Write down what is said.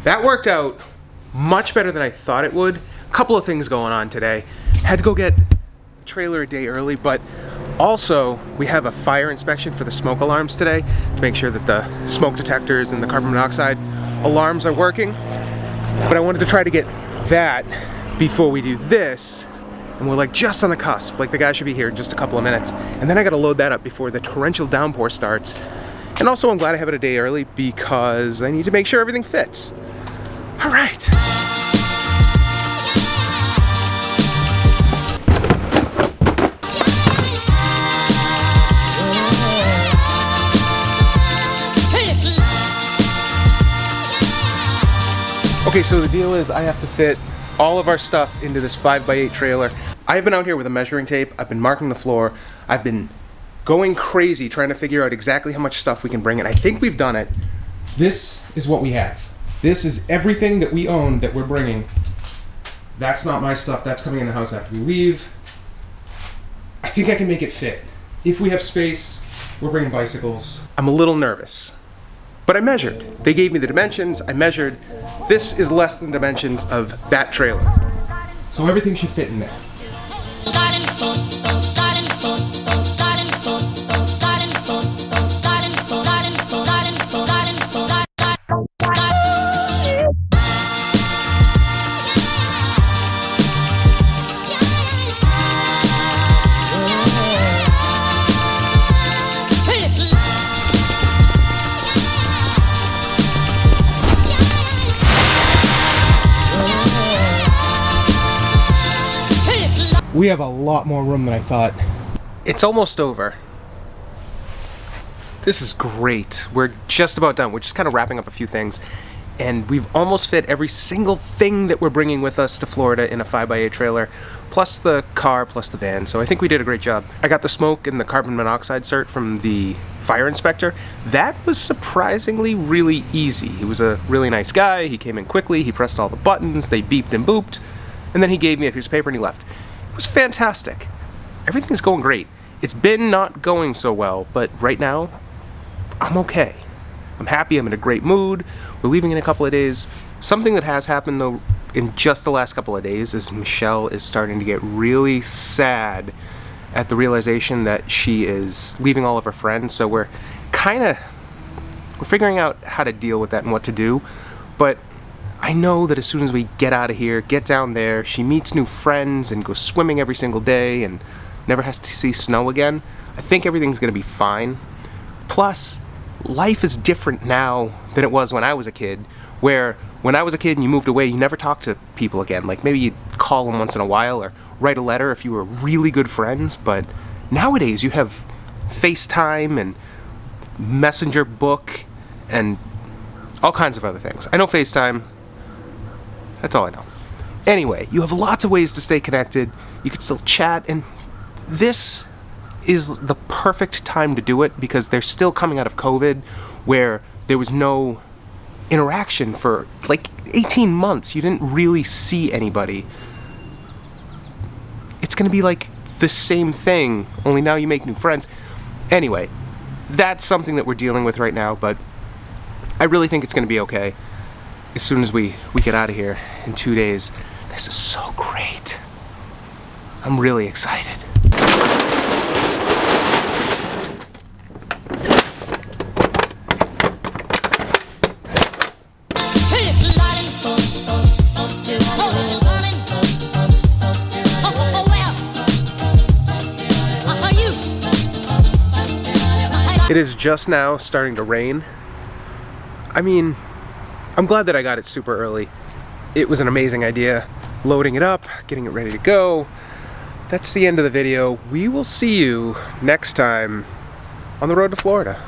That worked out much better than I thought it would. A couple of things going on today. Had to go get the trailer a day early, but also we have a fire inspection for the smoke alarms today to make sure that the smoke detectors and the carbon monoxide alarms are working. But I wanted to try to get that before we do this, and we're like just on the cusp. Like the guy should be here in just a couple of minutes. And then I gotta load that up before the torrential downpour starts. And also I'm glad I have it a day early because I need to make sure everything fits. All right. Okay, so the deal is I have to fit all of our stuff into this 5x8 trailer. I've been out here with a measuring tape. I've been marking the floor. I've been going crazy trying to figure out exactly how much stuff we can bring in. I think we've done it. This is what we have. This is everything that we own that we're bringing. That's not my stuff. That's coming in the house after we leave. I think I can make it fit. If we have space, we're bringing bicycles. I'm a little nervous, but I measured. They gave me the dimensions. I measured. This is less than the dimensions of that trailer. So everything should fit in there. We have a lot more room than I thought. It's almost over. This is great. We're just about done. We're just kind of wrapping up a few things, and we've almost fit every single thing that we're bringing with us to Florida in a 5x8 trailer, plus the car, plus the van. So I think we did a great job. I got the smoke and the carbon monoxide cert from the fire inspector. That was surprisingly really easy. He was a really nice guy. He came in quickly. He pressed all the buttons. They beeped and booped, and then he gave me a piece of paper and he left. It was fantastic. Everything's going great. It's been not going so well, but right now, I'm okay. I'm happy, I'm in a great mood. We're leaving in a couple of days. Something that has happened though in just the last couple of days is Michelle is starting to get really sad at the realization that she is leaving all of her friends. So we're figuring out how to deal with that and what to do. But I know that as soon as we get out of here, get down there, she meets new friends and goes swimming every single day and never has to see snow again, I think everything's gonna be fine. Plus, life is different now than it was when I was a kid, where when I was a kid and you moved away, you never talked to people again. Like maybe you'd call them once in a while or write a letter if you were really good friends, but nowadays you have FaceTime and Messenger book and all kinds of other things. I know FaceTime. That's all I know. Anyway, you have lots of ways to stay connected. You can still chat, and this is the perfect time to do it because they're still coming out of COVID where there was no interaction for like 18 months. You didn't really see anybody. It's gonna be like the same thing, only now you make new friends. Anyway, that's something that we're dealing with right now, but I really think it's gonna be okay. As soon as we get out of here in 2 days. This is so great. I'm really excited. It is just now starting to rain. I mean, I'm glad that I got it super early. It was an amazing idea. Loading it up, getting it ready to go. That's the end of the video. We will see you next time on the road to Florida.